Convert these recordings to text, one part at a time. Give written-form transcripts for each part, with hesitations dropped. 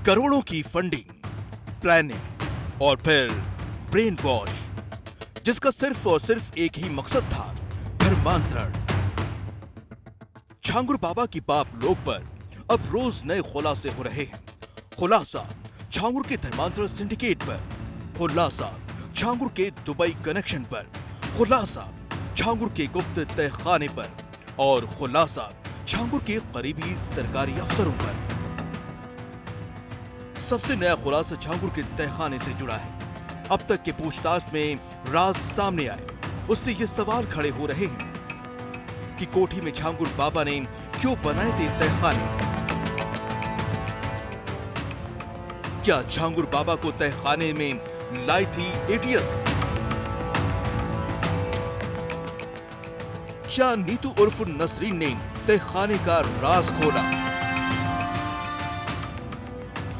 करोड़ों की funding, planning और फिर ब्रेन वॉश, जिसका सिर्फ और सिर्फ एक ही मकसद था, धर्मांतरण। छांगुर बाबा की पाप लोक पर अब रोज नए खुलासे हो रहे हैं। खुलासा छांगुर के धर्मांतरण सिंडिकेट पर, खुलासा छांगुर के दुबई कनेक्शन पर, खुलासा छांगुर के गुप्त तहखाने पर और खुलासा छांगुर के करीबी सरकारी अफसरों पर। सबसे नया खुलासा छांगुर के तहखाने से जुड़ा है। अब तक के पूछताछ में राज सामने आए, उससे ये सवाल खड़े हो रहे हैं कि कोठी में छांगुर बाबा ने क्यों बनाए थे तहखाने। क्या छांगुर बाबा को तहखाने में लाई थी एटीएस? क्या नीतू उर्फ नसरीन ने तहखाने का राज खोला?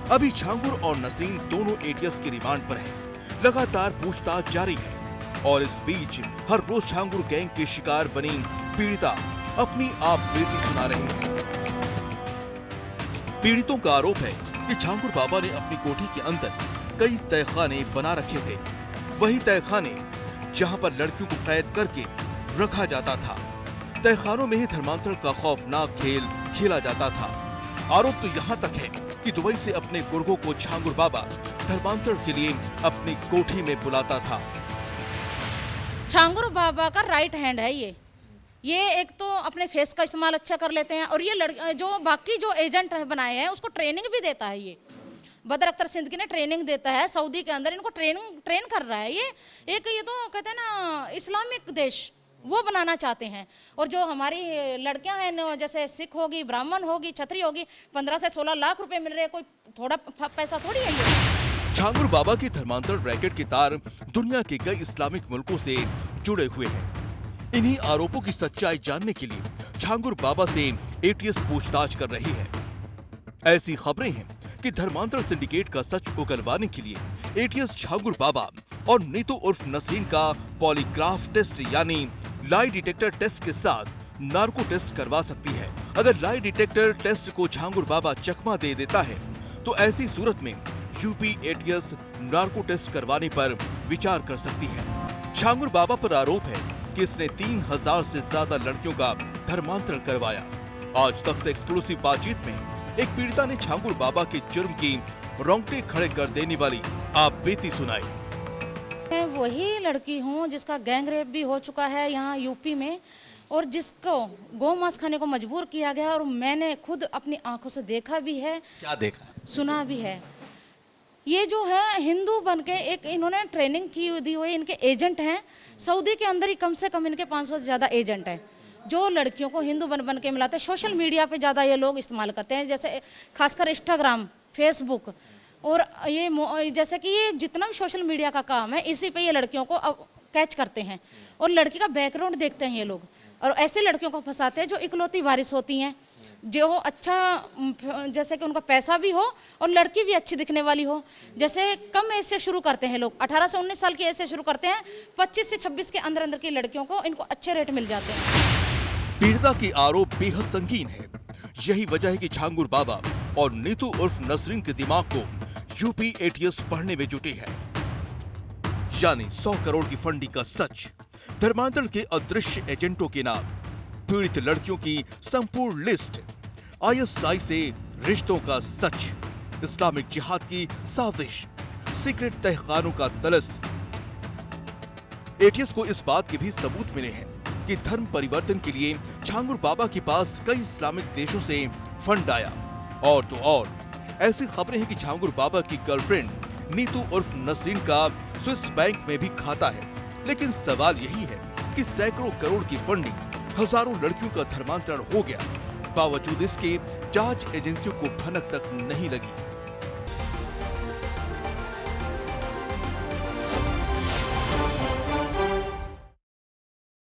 अभी छांगुर और नसरीन दोनों एटीएस के रिमांड पर हैं। लगातार पूछताछ जारी है और इस बीच हर रोज छांगुर गैंग के शिकार बनी पीड़िता अपनी आप बीती सुना रहे हैं। पीड़ितों का आरोप है कि छांगुर बाबा ने अपनी कोठी के अंदर कई तहखाने बना रखे थे। वही तहखाने जहां पर लड़कियों को कैद करके रखा जाता था। तहखानों में ही धर्मांतरण का खौफनाक खेल खेला जाता था। आरोप तो यहाँ तक है कि दुबई से अपने गुर्गों को छांगुर बाबा धर्मांतरण के लिए अपनी कोठी में बुलाता था। छांगुर बाबा का राइट हैंड है ये एक तो अपने फेस का इस्तेमाल अच्छा कर लेते हैं और ये जो बाकी जो एजेंट बनाए हैं उसको ट्रेनिंग भी देता है। ये बदर अख्तर सिद्दीकी ने ट्रेनिंग देता है सऊदी के अंदर, इनको ट्रेन कर रहा है। ये तो कहते हैं ना इस्लामिक देश वो बनाना चाहते हैं। और जो हमारी लड़कियां हैं जैसे सिख होगी, ब्राह्मण होगी, छतरी होगी, 15 से 16 लाख रुपए मिल रहे हैं, कोई थोड़ा पैसा थोड़ी है ये। छांगुर बाबा की धर्मांतरण रैकेट के तार दुनिया के कई इस्लामिक मुल्कों से जुड़े हुए हैं। इन्हीं आरोपों की सच्चाई जानने के लिए छांगुर बाबा से एटीएस पूछताछ कर रही है। ऐसी खबरें हैं कि धर्मांतरण सिंडिकेट का सच उगलवाने के लिए एटीएस छांगुर बाबा और नीतू उर्फ नसरीन का पॉलीग्राफ टेस्ट यानी लाई डिटेक्टर टेस्ट के साथ नार्को टेस्ट करवा सकती है। अगर लाई डिटेक्टर टेस्ट को छांगुर बाबा चकमा दे देता है तो ऐसी सूरत में यूपी एटीएस नार्को टेस्ट करवाने पर विचार कर सकती है। छांगुर बाबा पर आरोप है कि इसने 3000 से ज्यादा लड़कियों का धर्मांतरण करवाया। आज तक से एक्सक्लूसिव बातचीत में एक पीड़िता ने छांगुर बाबा के जुर्म की रोंगटे खड़े कर देने वाली आप बीती सुनाई। मैं वही लड़की हूँ जिसका गैंग रेप भी हो चुका है यहाँ यूपी में और जिसको गौ मांस खाने को मजबूर किया गया और मैंने खुद अपनी आंखों से देखा भी है। क्या देखा? सुना भी है। ये जो है हिंदू बन के एक इन्होंने ट्रेनिंग की दी हुई, इनके एजेंट हैं सऊदी के अंदर ही कम से कम इनके 500 से ज़्यादा एजेंट हैं जो लड़कियों को हिंदू बन के मिलाते हैं। सोशल मीडिया पे ज़्यादा ये लोग इस्तेमाल करते हैं, जैसे खासकर इंस्टाग्राम, फेसबुक और ये जैसे कि ये जितना भी सोशल मीडिया का काम है इसी पे ये लड़कियों को कैच करते हैं और लड़की का बैकग्राउंड देखते हैं ये लोग और ऐसे लड़कियों को फंसाते हैं जो इकलौती वारिस होती हैं, जो अच्छा जैसे कि उनका पैसा भी हो और लड़की भी अच्छी दिखने वाली हो। जैसे कम एज से शुरू करते हैं लोग, 18 से 19 साल की एज से शुरू करते हैं, 25 से 26 के अंदर अंदर की लड़कियों को इनको अच्छे रेट मिल जाते हैं। पीड़िता की आरोप बेहद संगीन है। यही वजह है कि छांगुर बाबा और नीतू उर्फ नसरीन के दिमाग को यूपी एटीएस पढ़ने में जुटी है। यानी 100 करोड़ की फंडिंग का सच, धर्मांतरण के अदृश्य एजेंटों के नाम, पीड़ित लड़कियों की संपूर्ण लिस्ट, आईएसआई से रिश्तों का सच, इस्लामिक जिहाद की साजिश, सीक्रेट तहखानों का तलस। एटीएस को इस बात के भी सबूत मिले हैं कि धर्म परिवर्तन के लिए छांगुर बाबा के पास कई इस्लामिक देशों से फंड आया। और तो और ऐसी खबरें हैं कि छांगुर बाबा की गर्लफ्रेंड नीतू उर्फ नसरीन का स्विस बैंक में भी खाता है। लेकिन सवाल यही है कि सैकड़ों करोड़ की फंडिंग, हजारों लड़कियों का धर्मांतरण हो गया, बावजूद इसके जांच एजेंसियों को भनक तक नहीं लगी।